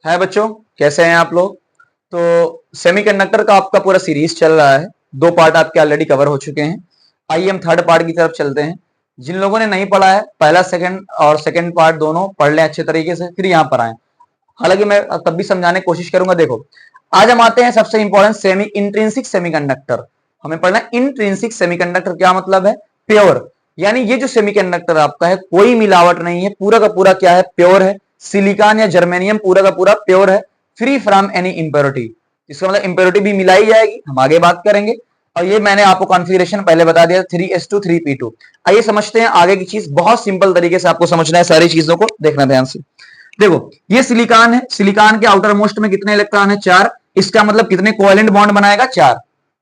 है बच्चों, कैसे हैं आप लोग। तो सेमीकंडक्टर का आपका पूरा सीरीज चल रहा है, 2 पार्ट आपके ऑलरेडी कवर हो चुके हैं। आइए हम थर्ड पार्ट की तरफ चलते हैं। जिन लोगों ने नहीं पढ़ा है, पहला सेकंड और सेकंड पार्ट दोनों पढ़ लें अच्छे तरीके से, फिर यहाँ पर आए। हालांकि मैं तब भी समझाने की कोशिश करूंगा। देखो, आज हम आते हैं सबसे इंपॉर्टेंट सेमी इंट्रिंसिक सेमीकंडक्टर। हमें पढ़ना इंट्रिंसिक सेमीकंडक्टर क्या मतलब है? प्योर, यानी ये जो सेमीकंडक्टर आपका है कोई मिलावट नहीं है, पूरा का पूरा क्या है? प्योर है। सिलिकॉन या जर्मेनियम पूरा का पूरा प्योर है, फ्री फ्रॉम एनी इंप्योरिटी। इसका मतलब इंप्योरिटी भी मिलाई जाएगी, हम आगे बात करेंगे। और ये मैंने आपको कॉन्फ़िगरेशन पहले बता दिया, 3s2 3p2। आइए समझते हैं आगे की चीज। बहुत सिंपल तरीके से आपको समझना है, सारी चीजों को देखना ध्यान से। देखो, ये सिलिकॉन है, सिलिकॉन के आउटर मोस्ट में कितने इलेक्ट्रॉन है? 4। इसका मतलब कितने कोवेलेंट बॉन्ड बनाएगा? 4।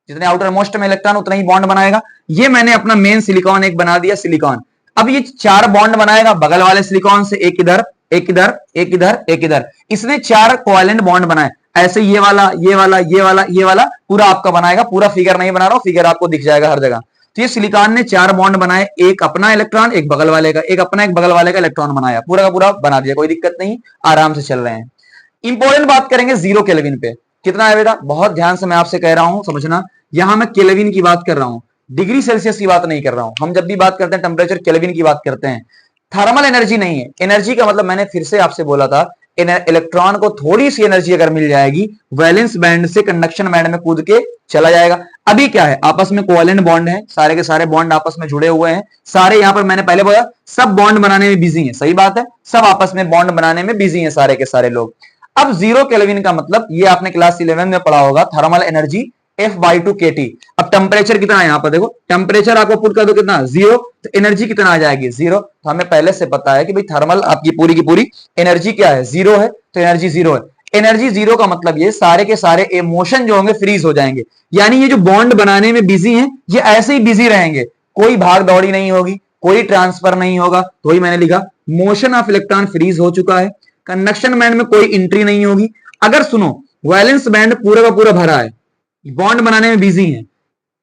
जितने आउटर मोस्ट में इलेक्ट्रॉन उतना ही बॉन्ड बनाएगा। ये मैंने अपना मेन सिलिकॉन एक बना दिया, सिलिकॉन। अब ये 4 बॉन्ड बनाएगा बगल वाले सिलिकॉन से, एक इधर एक इधर एक इधर एक इधर। इसने 4 कोवेलेंट बॉन्ड बनाए। ऐसे ये वाला ये वाला ये वाला ये वाला पूरा आपका बनाएगा। पूरा फिगर नहीं बना रहा हूं, फिगर आपको दिख जाएगा हर जगह। तो ये सिलिकॉन ने 4 बॉन्ड बनाए, एक अपना इलेक्ट्रॉन एक बगल वाले का, एक अपना एक बगल वाले का इलेक्ट्रॉन बनाया, पूरा का पूरा बना दिया, कोई दिक्कत नहीं, आराम से चल रहे हैं। इंपॉर्टेंट बात करेंगे 0 केल्विन पे। कितना है बेटा? बहुत ध्यान से मैं आपसे कह रहा हूं, समझना। यहां मैं केल्विन की बात कर रहा हूं, डिग्री सेल्सियस की बात नहीं कर रहा हूं। हम जब भी बात करते हैं टेम्परेचर, केल्विन की बात करते हैं। थर्मल एनर्जी नहीं है। एनर्जी का मतलब मैंने फिर से आपसे बोला था, इलेक्ट्रॉन को थोड़ी सी एनर्जी अगर मिल जाएगी, वैलेंस बैंड से कंडक्शन बैंड में कूद के चला जाएगा। अभी क्या है? आपस में कोवेलेंट बॉन्ड है, सारे के सारे बॉन्ड आपस में जुड़े हुए हैं। सारे यहां पर मैंने पहले बोला सब बॉन्ड बनाने में बिजी हैं, सही बात है, सब आपस में बॉन्ड बनाने में बिजी हैं सारे के सारे लोग। अब 0 केल्विन का मतलब, ये आपने क्लास 11 में पढ़ा होगा, थर्मल एनर्जी F/2 kT। अब टेम्परेचर कितना है? यहां पर देखो, टेम्परेचर आपको पुट कर दो कितना? 0। तो एनर्जी कितना आ जाएगी? 0। तो हमें पहले से पता है कि भाई थर्मल आपकी पूरी की पूरी एनर्जी क्या है? 0 है। तो एनर्जी 0 है। एनर्जी 0 का मतलब ये सारे के सारे इमोशन जो होंगे फ्रीज हो जाएंगे। यानी ये जो बॉन्ड बनाने में बिजी हैं, ये ऐसे ही बिजी रहेंगे, कोई भाग दौड़ी नहीं होगी, कोई ट्रांसफर नहीं होगा। तो ही मैंने लिखा मोशन ऑफ इलेक्ट्रॉन फ्रीज हो चुका है। कंडक्शन बैंड में कोई एंट्री नहीं होगी। अगर सुनो, वैलेंस बैंड पूरा का पूरा भरा है, बॉन्ड बनाने में बिजी है,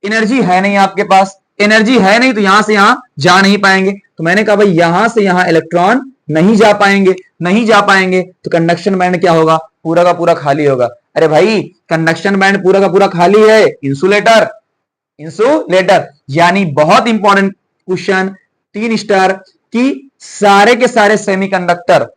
एनर्जी है नहीं आपके पास, एनर्जी है नहीं तो यहां से यहां जा नहीं पाएंगे। तो मैंने कहा भाई यहां से यहां इलेक्ट्रॉन नहीं जा पाएंगे, नहीं जा पाएंगे तो कंडक्शन बैंड क्या होगा? पूरा का पूरा खाली होगा। अरे भाई, कंडक्शन बैंड पूरा का पूरा खाली है, इंसुलेटर, इंसुलेटर। यानी बहुत इंपॉर्टेंट क्वेश्चन, 3 स्टार की, सारे के सारे सेमीकंडक्टर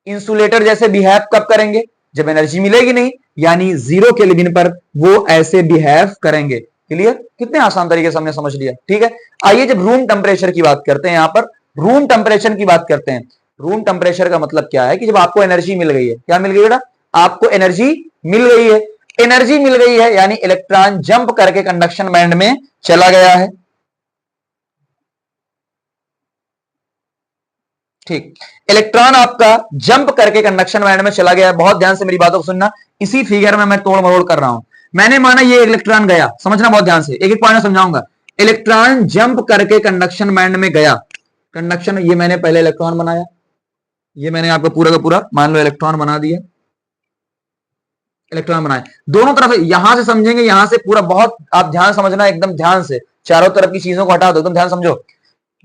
इंसुलेटर जैसे बिहेव कब करेंगे? जब एनर्जी मिलेगी नहीं, यानी 0 केल्विन पर वो ऐसे बिहेव करेंगे। क्लियर? कितने आसान तरीके से हमने समझ लिया। ठीक है, आइए जब रूम टेम्परेचर की बात करते हैं, यहां पर रूम टेम्परेचर की बात करते हैं। रूम टेम्परेचर का मतलब क्या है कि जब आपको एनर्जी मिल गई है, क्या मिल गई बेटा? आपको एनर्जी मिल गई है। एनर्जी मिल गई है यानी इलेक्ट्रॉन जंप करके कंडक्शन बैंड में चला गया है। ठीक, इलेक्ट्रॉन आपका जंप करके कंडक्शन बैंड में चला गया है। बहुत ध्यान से मेरी बातों को सुनना, इसी फिगर में मैं तोड़ मरोड़ कर रहा हूं। मैंने माना ये इलेक्ट्रॉन गया, समझना बहुत ध्यान से, एक एक पॉइंट समझाऊंगा। इलेक्ट्रॉन जंप करके कंडक्शन बैंड में गया। कंडक्शन, ये मैंने पहले इलेक्ट्रॉन बनाया, ये मैंने आपको पूरा का पूरा मान लो इलेक्ट्रॉन बना दिया, इलेक्ट्रॉन बनाए दोनों तरफ। यहां से समझेंगे, यहां से पूरा, बहुत आप ध्यान समझना, एकदम ध्यान से, चारों तरफ की चीजों को हटा दो, एकदम ध्यान समझो।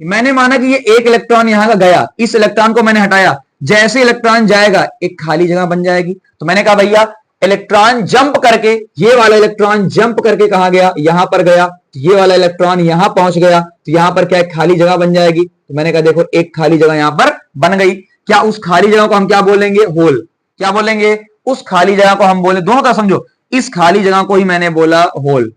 मैंने माना कि ये एक इलेक्ट्रॉन यहां का गया, इस इलेक्ट्रॉन को मैंने हटाया। जैसे इलेक्ट्रॉन जाएगा एक खाली जगह बन जाएगी। तो मैंने कहा भैया इलेक्ट्रॉन जंप करके, ये वाला इलेक्ट्रॉन जंप करके कहां गया? यहां पर गया। तो ये वाला इलेक्ट्रॉन यहां पहुंच गया, तो यहां पर क्या एक खाली जगह बन जाएगी। तो मैंने कहा देखो एक खाली जगह यहां पर बन गई। क्या उस खाली जगह को हम क्या बोलेंगे? होल। क्या बोलेंगे? उस खाली जगह को हम बोले, दोनों तरफ समझो, इस खाली जगह को ही मैंने बोला होल,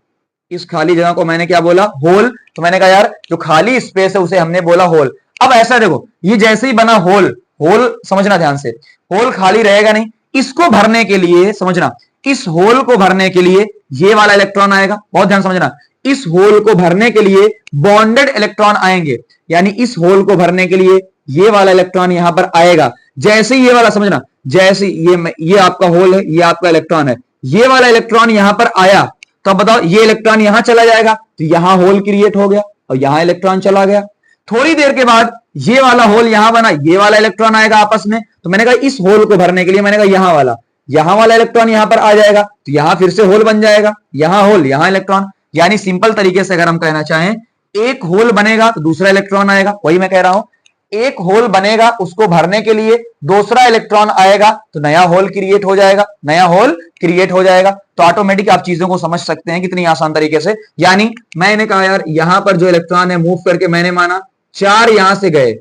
इस खाली जगह को मैंने क्या बोला? होल। तो मैंने कहा यार जो खाली स्पेस है उसे हमने बोला होल। अब ऐसा देखो, ये जैसे ही बना होल, होल समझना ध्यान से, होल खाली रहेगा नहीं, इसको भरने के लिए समझना, इस होल को भरने के लिए ये वाला इलेक्ट्रॉन आएगा। बहुत ध्यान समझना, इस होल को भरने के लिए बॉन्डेड इलेक्ट्रॉन आएंगे। यानी इस होल को भरने के लिए ये वाला इलेक्ट्रॉन यहां पर आएगा। जैसे ही ये वाला, समझना, जैसे ये आपका होल है, ये आपका इलेक्ट्रॉन है, ये वाला इलेक्ट्रॉन यहां पर आया, तो अब बताओ ये इलेक्ट्रॉन यहां चला जाएगा, तो यहां होल क्रिएट हो गया और यहां इलेक्ट्रॉन चला गया। थोड़ी देर के बाद ये वाला होल यहां बना, ये वाला इलेक्ट्रॉन आएगा आपस में। तो मैंने कहा इस होल को भरने के लिए मैंने कहा यहां वाला इलेक्ट्रॉन यहां पर आ जाएगा, तो यहां फिर से होल बन जाएगा, यहां होल यहां इलेक्ट्रॉन। यानी सिंपल तरीके से अगर हम कहना चाहें, एक होल बनेगा तो दूसरा इलेक्ट्रॉन आएगा। वही मैं कह रहा हूं, एक होल बनेगा, उसको भरने के लिए दूसरा इलेक्ट्रॉन आएगा तो नया होल क्रिएट हो जाएगा, नया होल क्रिएट हो जाएगा। तो ऑटोमेटिक आप चीजों को समझ सकते हैं कितनी आसान तरीके से। यानी मैंने कहा यार यहां पर जो इलेक्ट्रॉन है मूव करके मैंने माना 4 यहां से गए,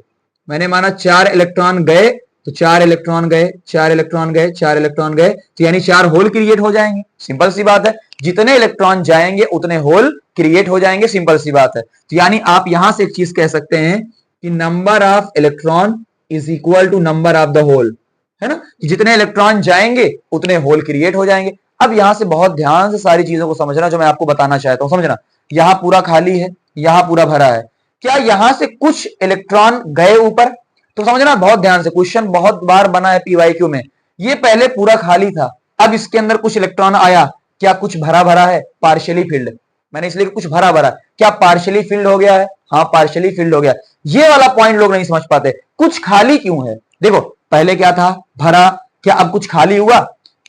मैंने माना 4 इलेक्ट्रॉन गए, तो 4 इलेक्ट्रॉन गए, 4 इलेक्ट्रॉन गए, 4 इलेक्ट्रॉन गए, तो यानी 4 होल क्रिएट हो जाएंगे। सिंपल सी बात है, जितने इलेक्ट्रॉन जाएंगे उतने होल क्रिएट हो जाएंगे, सिंपल सी बात है। तो यानी आप यहां से एक चीज कह सकते हैं कि number of electron is equal to number of the hole, है ना। जितने इलेक्ट्रॉन जाएंगे उतने होल क्रिएट हो जाएंगे। अब यहां से बहुत ध्यान से सारी चीजों को समझना जो मैं आपको बताना चाहता हूं, समझना। यहां पूरा खाली है, यहां पूरा भरा है, क्या यहां से कुछ इलेक्ट्रॉन गए ऊपर? तो समझना बहुत ध्यान से, क्वेश्चन बहुत बार बना है पीवाईक्यू में। ये पहले पूरा खाली था, अब इसके अंदर कुछ इलेक्ट्रॉन आया, क्या कुछ भरा भरा है? पार्शियली फिल्ड, मैंने इसलिए कुछ भरा भरा, क्या पार्शियली फिल्ड हो गया है? हाँ पार्शियली फिल्ड हो गया। ये वाला पॉइंट लोग नहीं समझ पाते, कुछ खाली क्यों है। देखो पहले क्या था? भरा, क्या अब कुछ खाली हुआ?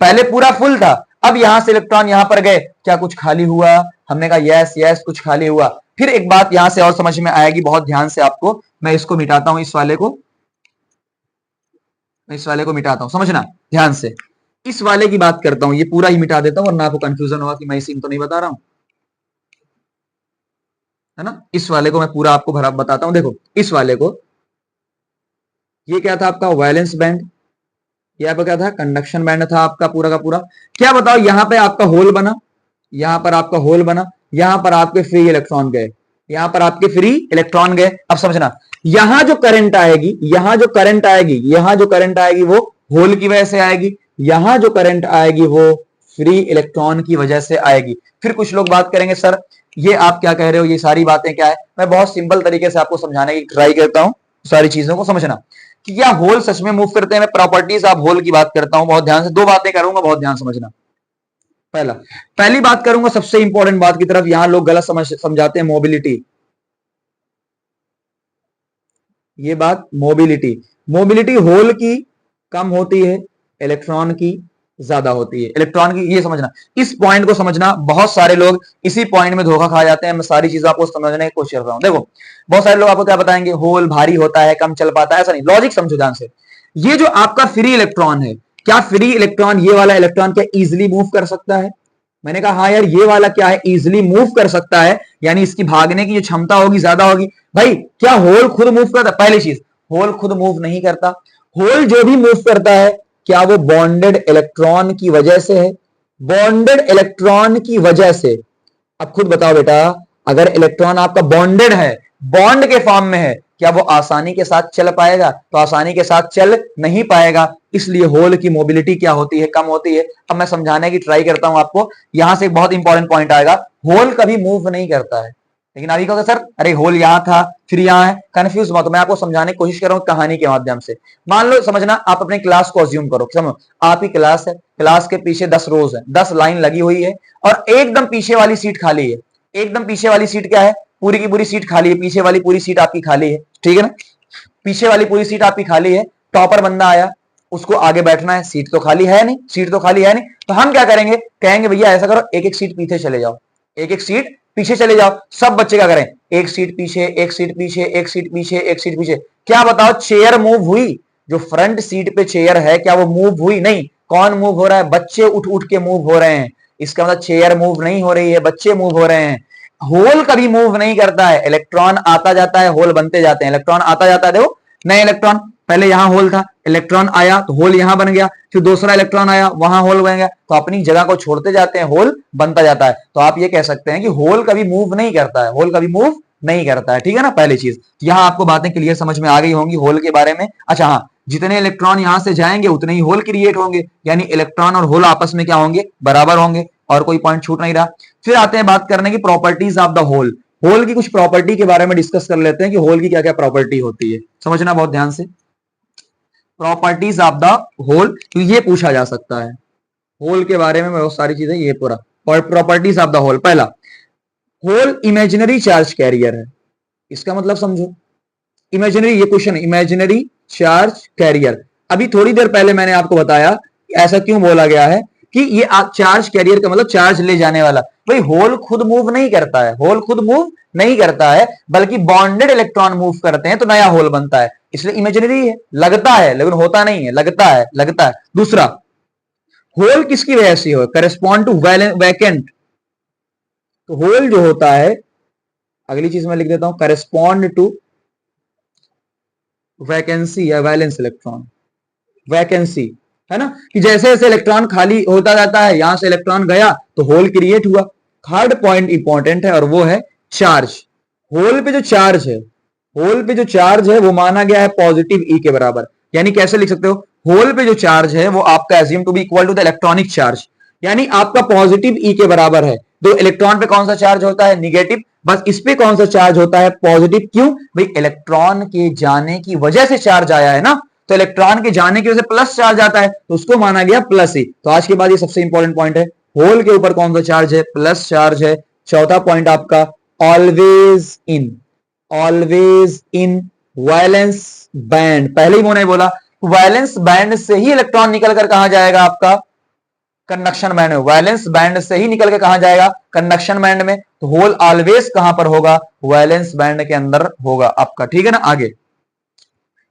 पहले पूरा फुल था, अब यहां से इलेक्ट्रॉन यहां पर गए, क्या कुछ खाली हुआ? हमने कहा यस यस कुछ खाली हुआ। फिर एक बात यहां से और समझ में आएगी बहुत ध्यान से आपको, मैं इसको मिटाता हूं, इस वाले को, मैं इस वाले को मिटाता हूं, समझना ध्यान से। इस वाले की बात करता हूं, ये पूरा ही मिटा देता हूं वरना आपको कंफ्यूजन होगा कि मैं इसी तो नहीं बता रहा हूं, है ना। इस वाले को मैं पूरा आपको भरा बताता हूं। देखो इस वाले को, ये क्या था आपका? वैलेंस बैंड, ये आपका क्या था? कंडक्शन बैंड था आपका पूरा का पूरा। क्या बताओ, यहां पे आपका होल बना, यहां पर आपका होल बना, यहां पर आपके फ्री इलेक्ट्रॉन गए, यहां पर आपके फ्री इलेक्ट्रॉन गए। अब समझना, यहां जो करंट आएगी, यहां जो करंट आएगी, यहां जो करंट आएगी वो होल की वजह से आएगी, यहां जो करंट आएगी वो फ्री इलेक्ट्रॉन की वजह से आएगी। फिर कुछ लोग बात करेंगे सर ये आप क्या कह रहे हो, ये सारी बातें क्या है? मैं बहुत सिंपल तरीके से आपको समझाने की ट्राई करता हूं, सारी चीजों को समझना कि क्या होल सच में मूव करते हैं। मैं प्रॉपर्टीज ऑफ होल की बात करता हूं, बहुत ध्यान से दो बातें करूंगा, बहुत ध्यान समझना। पहली बात करूंगा सबसे इंपॉर्टेंट बात की तरफ, यहां लोग गलत समझाते हैं मोबिलिटी। ये बात मोबिलिटी, मोबिलिटी होल की कम होती है, इलेक्ट्रॉन की ज्यादा होती है, इलेक्ट्रॉन की, ये समझना, इस पॉइंट को समझना। बहुत सारे लोग इसी पॉइंट में धोखा खा जाते हैं, मैं सारी चीजें आपको समझने की कोशिश कर रहा हूं। देखो बहुत सारे लोग आपको क्या बताएंगे, होल भारी होता है, कम चल पाता है, ऐसा नहीं, लॉजिक समझो ध्यान से। ये जो आपका फ्री इलेक्ट्रॉन है, क्या फ्री इलेक्ट्रॉन, ये वाला इलेक्ट्रॉन क्या इजिली मूव कर सकता है? मैंने कहा हाँ यार ये वाला क्या है, इजिली मूव कर सकता है, यानी इसकी भागने की जो क्षमता होगी ज्यादा होगी। भाई क्या होल खुद मूव करता? पहली चीज, होल खुद मूव नहीं करता। होल जो भी मूव करता है क्या वो बॉन्डेड इलेक्ट्रॉन की वजह से है? बॉन्डेड इलेक्ट्रॉन की वजह से। अब खुद बताओ बेटा, अगर इलेक्ट्रॉन आपका बॉन्डेड है, बॉन्ड के फॉर्म में है, क्या वो आसानी के साथ चल पाएगा? तो आसानी के साथ चल नहीं पाएगा, इसलिए होल की मोबिलिटी क्या होती है, कम होती है। अब मैं समझाने की ट्राई करता हूं आपको, यहां से एक बहुत इंपॉर्टेंट पॉइंट आएगा, होल कभी मूव नहीं करता है। लेकिन अभी कहोगे सर अरे होल यहां था फिर यहां है, कंफ्यूज मत। मैं आपको समझाने की कोशिश कर रहा हूं कहानी के माध्यम से। मान लो समझना, आप अपने क्लास को अज्यूम करो, समझो आपकी क्लास है, क्लास के पीछे 10 रोज है, 10 लाइन लगी हुई है, और एकदम पीछे वाली सीट खाली है। एकदम पीछे वाली सीट क्या है? पूरी की पूरी सीट खाली है, पीछे वाली पूरी सीट आपकी खाली है, ठीक है ना। पीछे वाली पूरी सीट आपकी खाली है, टॉपर बंदा आया, उसको आगे बैठना है, सीट तो खाली है नहीं, सीट तो खाली है नहीं, तो हम क्या करेंगे, कहेंगे भैया ऐसा करो एक एक सीट पीछे चले जाओ, एक एक सीट पीछे चले जाओ। सब बच्चे क्या करें, एक सीट पीछे, एक सीट पीछे, एक सीट पीछे, एक सीट पीछे। क्या बताओ चेयर मूव हुई? जो फ्रंट सीट पे चेयर है क्या वो मूव हुई? नहीं। कौन मूव हो रहा है? बच्चे उठ उठ के मूव हो रहे हैं। इसका मतलब चेयर मूव नहीं हो रही है, बच्चे मूव हो रहे हैं। होल कभी मूव नहीं करता है, इलेक्ट्रॉन आता जाता है, होल बनते जाते हैं, इलेक्ट्रॉन आता जाता है। देखो नए इलेक्ट्रॉन, पहले यहां होल था, इलेक्ट्रॉन आया तो होल यहां बन गया, फिर दूसरा इलेक्ट्रॉन आया वहां होल बन गया, तो अपनी जगह को छोड़ते जाते हैं, होल बनता जाता है। तो आप ये कह सकते हैं कि होल कभी मूव नहीं करता है, होल कभी मूव नहीं करता है, ठीक है ना। पहली चीज, यहां आपको बातें क्लियर समझ में आ गई होंगी होल के बारे में। अच्छा हाँ, जितने इलेक्ट्रॉन यहां से जाएंगे उतने ही होल क्रिएट होंगे, यानी इलेक्ट्रॉन और होल आपस में क्या होंगे, बराबर होंगे, और कोई पॉइंट छूट नहीं रहा। फिर आते हैं बात करने की properties of the hole. Hole की कुछ प्रॉपर्टी के बारे में डिस्कस कर लेते हैं कि होल की क्या क्या प्रॉपर्टी होती है, समझना बहुत ध्यान से। प्रॉपर्टीज ऑफ द होल, तो ये पूछा जा सकता है होल के बारे में बहुत सारी चीजें, ये पूरा। और प्रॉपर्टीज ऑफ द होल, पहला, होल इमेजिनरी चार्ज कैरियर है। इसका मतलब समझो, इमेजिनरी, ये क्वेश्चन, इमेजिनरी चार्ज कैरियर। अभी थोड़ी देर पहले मैंने आपको बताया ऐसा क्यों बोला गया है कि ये चार्ज कैरियर का मतलब चार्ज ले जाने वाला। भाई होल खुद मूव नहीं करता है, होल खुद मूव नहीं करता है, बल्कि बॉन्डेड इलेक्ट्रॉन मूव करते हैं तो नया होल बनता है। इसलिए इमेजिनरी है, लगता है लेकिन होता नहीं है, लगता है, लगता है। दूसरा, होल किसकी वजह से हो, करेस्पॉन्ड टू वैकेंट। तो होल जो होता है, अगली चीज मैं लिख देता हूं, करेस्पॉन्ड टू वैकेंसी या वैलेंस इलेक्ट्रॉन। वैकेंसी है ना, कि जैसे जैसे इलेक्ट्रॉन खाली होता जाता है, यहां से इलेक्ट्रॉन गया तो होल क्रिएट हुआ। थर्ड पॉइंट इंपॉर्टेंट है और वो है चार्ज। होल पे जो चार्ज है, होल पे जो चार्ज है वो माना गया है पॉजिटिव ई के बराबर। यानी कैसे लिख सकते हो, होल पे जो चार्ज है वो आपका assume to be equal to the electronic charge, यानी आपका पॉजिटिव ई के बराबर है। तो इलेक्ट्रॉन पे कौन सा चार्ज होता है, निगेटिव। बस इस पे कौन सा चार्ज होता है, पॉजिटिव। क्यों भाई, इलेक्ट्रॉन के जाने की वजह से चार्ज आया है ना, तो इलेक्ट्रॉन के जाने की वजह से प्लस चार्ज आता है, तो उसको माना गया प्लस ही। तो आज के बाद ये सबसे इंपॉर्टेंट पॉइंट है, होल के ऊपर कौन सा चार्ज है, प्लस चार्ज है। चौथा पॉइंट आपका, always in, always in valence band. पहले ही मैंने बोला वैलेंस बैंड से ही इलेक्ट्रॉन निकल कर कहां जाएगा, आपका कंडक्शन बैंड में। वैलेंस बैंड से ही निकल के कहां जाएगा, कंडक्शन बैंड में। तो होल ऑलवेज कहां पर होगा, वैलेंस बैंड के अंदर होगा आपका, ठीक है ना। आगे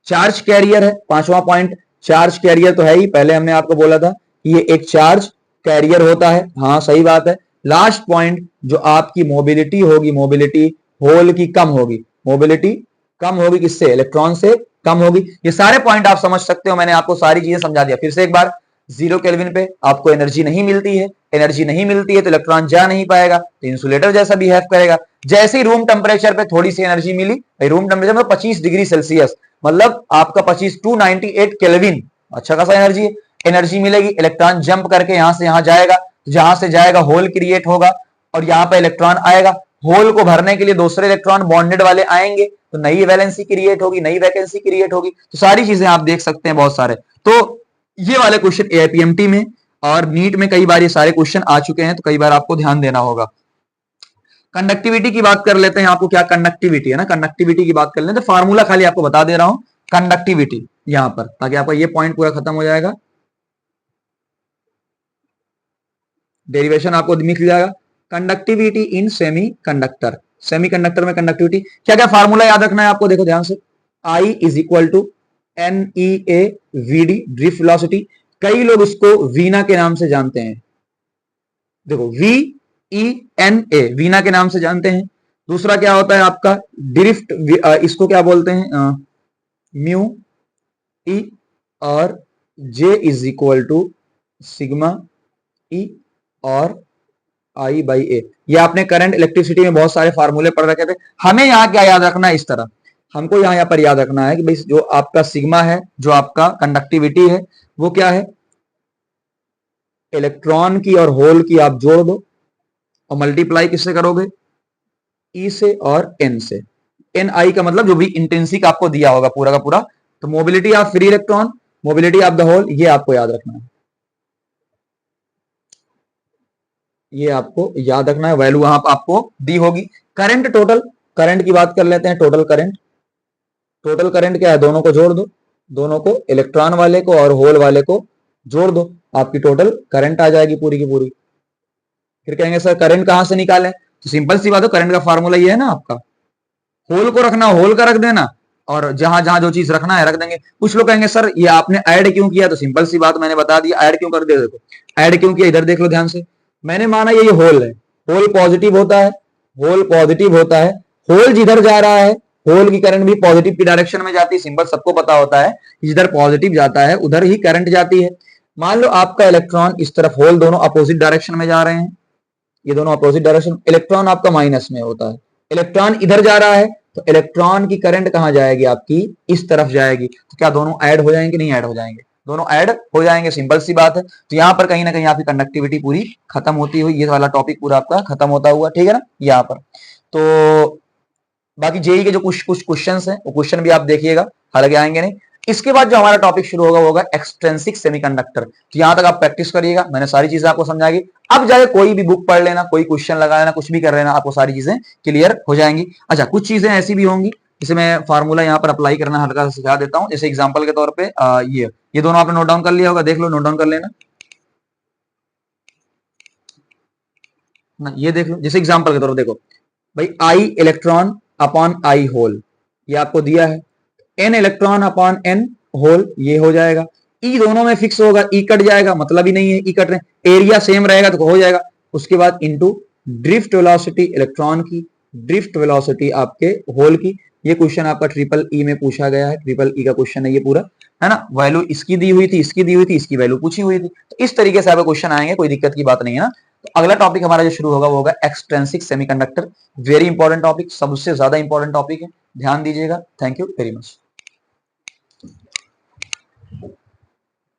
चार्ज कैरियर है, पांचवा पॉइंट। चार्ज कैरियर तो है ही, पहले हमने आपको बोला था ये एक चार्ज कैरियर होता है, हाँ सही बात है। लास्ट पॉइंट, जो आपकी मोबिलिटी होगी, मोबिलिटी होल की कम होगी। मोबिलिटी कम होगी किससे, इलेक्ट्रॉन से कम होगी। ये सारे पॉइंट आप समझ सकते हो, मैंने आपको सारी चीजें समझा दिया। फिर से एक बार, 0 केल्विन पे आपको एनर्जी नहीं मिलती है, एनर्जी नहीं मिलती है तो इलेक्ट्रॉन जा नहीं पाएगा, तो इंसुलेटर जैसा बिहेव करेगा। जैसे ही रूम टेम्परेचर पे थोड़ी सी एनर्जी मिली, रूम टेम्परेचर में 25 डिग्री सेल्सियस, मतलब आपका 25 298 केल्विन, अच्छा खासा एनर्जी है। एनर्जी मिलेगी, इलेक्ट्रॉन जंप करके यहां से यहां जाएगा, जहां से जाएगा होल क्रिएट होगा और यहां पर इलेक्ट्रॉन आएगा। होल को भरने के लिए दूसरे इलेक्ट्रॉन बॉन्डेड वाले आएंगे, तो नई वैलेंसी क्रिएट होगी, नई वैकेंसी क्रिएट होगी। तो सारी चीजें आप देख सकते हैं बहुत सारे। तो ये वाले क्वेश्चन एआईपीएमटी में और नीट में कई बार ये सारे क्वेश्चन आ चुके हैं, तो कई बार आपको ध्यान देना होगा। कंडक्टिविटी की बात कर लेते हैं, आपको क्या कंडक्टिविटी है ना, कंडक्टिविटी की बात कर लेते हैं। तो फार्मूला खाली आपको बता दे रहा हूं, कंडक्टिविटी यहां पर, ताकि आपका ये पॉइंट पूरा खत्म हो जाएगा, डेरिवेशन आपको मिल जाएगा। Conductivity in semi conductor, semi conductor में कंडक्टिविटी क्या क्या फार्मूला याद रखना है आपको, देखो ध्यान से। I is equal to n e A v d, drift velocity. कई लोग इसको वीना के नाम से जानते हैं, देखो V E N A, Veena के नाम से जानते हैं। दूसरा क्या होता है आपका ड्रिफ्ट, इसको क्या बोलते हैं, म्यू ई, और J is equal to sigma E और आई बाई ए। ये आपने करंट इलेक्ट्रिसिटी में बहुत सारे फार्मूले पढ़ रखे थे। हमें यहाँ क्या याद रखना है, इस तरह हमको यहाँ पर याद रखना है कि भाई जो आपका सिग्मा है, जो आपका कंडक्टिविटी है, वो क्या है, इलेक्ट्रॉन की और होल की आप जोड़ दो और मल्टीप्लाई किससे करोगे, ई से और एन से। एन आई का मतलब जो भी इंटेंसिक आपको दिया होगा पूरा का पूरा। तो mobility of free electron, mobility of the hole, ये आपको याद रखना है, ये आपको याद रखना है। वैल्यू वहां आपको दी होगी। करंट टोटल, करंट की बात कर लेते हैं, टोटल करंट। टोटल करंट क्या है, दोनों को जोड़ दो, दोनों को, इलेक्ट्रॉन वाले को और होल वाले को जोड़ दो, आपकी टोटल करंट आ जाएगी पूरी की पूरी। फिर कहेंगे सर करंट कहां से निकालें, तो सिंपल सी बात है, करंट का फार्मूला ये है ना आपका, होल को रखना होल का रख देना, और जहां जहां जो चीज रखना है रख देंगे। कुछ लोग कहेंगे सर ये आपने ऐड क्यों किया, तो सिंपल सी बात मैंने बता दिया, ऐड क्यों कर दिया। देखो ऐड क्यों किया, इधर देख लो ध्यान से। मैंने माना ये होल है, होल पॉजिटिव होता है, होल पॉजिटिव होता है, होल जिधर जा रहा है, होल की करंट भी पॉजिटिव की डायरेक्शन में जाती है। सिंपल सबको पता होता है, जिधर पॉजिटिव जाता है उधर ही करंट जाती है। मान लो आपका इलेक्ट्रॉन इस तरफ, होल दोनों अपोजिट डायरेक्शन में जा रहे हैं, ये दोनों अपोजिट डायरेक्शन, इलेक्ट्रॉन आपका माइनस में होता है, इलेक्ट्रॉन इधर जा रहा है, तो इलेक्ट्रॉन की करंट कहां जाएगी, आपकी इस तरफ जाएगी। तो क्या दोनों ऐड हो जाएंगे, नहीं ऐड हो जाएंगे, दोनों ऐड हो जाएंगे, सिंपल सी बात है। तो यहां पर कहीं ना कहीं आपकी कंडक्टिविटी पूरी खत्म होती हुई, ये वाला टॉपिक पूरा आपका खत्म होता हुआ, ठीक है ना यहां पर। तो बाकी जेई के जो कुछ कुछ क्वेश्चन हैं, वो क्वेश्चन भी आप देखिएगा, हालांकि आएंगे नहीं। इसके बाद जो हमारा टॉपिक शुरू होगा वो होगा एक्सट्रिंसिक सेमीकंडक्टर। तो यहां तक आप प्रैक्टिस करिएगा, मैंने सारी चीजें आपको समझाएगी। अब जाके कोई भी बुक पढ़ लेना, कोई क्वेश्चन लगा लेना, कुछ भी कर लेना, आपको सारी चीजें क्लियर हो जाएंगी। अच्छा, कुछ चीजें ऐसी भी होंगी जिसे मैं फार्मूला यहाँ पर अप्लाई करना हल्का सा सिखा देता हूँ। जैसे एग्जाम्पल के तौर पर ये दोनों आपने नोट डाउन कर लिया होगा, देख लो, नोट डाउन कर लेना ना, ये देख लो। जैसे एग्जाम्पल के तौर पर देखो भाई, I electron upon I hole, ये आपको दिया है। n electron upon n hole, ये हो जाएगा। E दोनों में फिक्स होगा, E कट जाएगा, मतलब ही नहीं है E कट रहे, एरिया सेम रहेगा तो हो जाएगा। उसके बाद इनटू ड्रिफ्ट वेलोसिटी इलेक्ट्रॉन की, ड्रिफ्ट वेलोसिटी आपके होल की। ये क्वेश्चन आपका ट्रिपल ई में पूछा गया है, ट्रिपल ई का क्वेश्चन है ये पूरा, है ना। वैल्यू इसकी दी हुई थी, इसकी दी हुई थी, इसकी वैल्यू पूछी हुई थी, तो इस तरीके से आपके क्वेश्चन आएंगे, कोई दिक्कत की बात नहीं है ना। तो अगला टॉपिक हमारा जो शुरू होगा वो होगा extrinsic semiconductor. Very important topic, सबसे ज्यादा इंपॉर्टेंट टॉपिक है, ध्यान दीजिएगा। Thank you very much.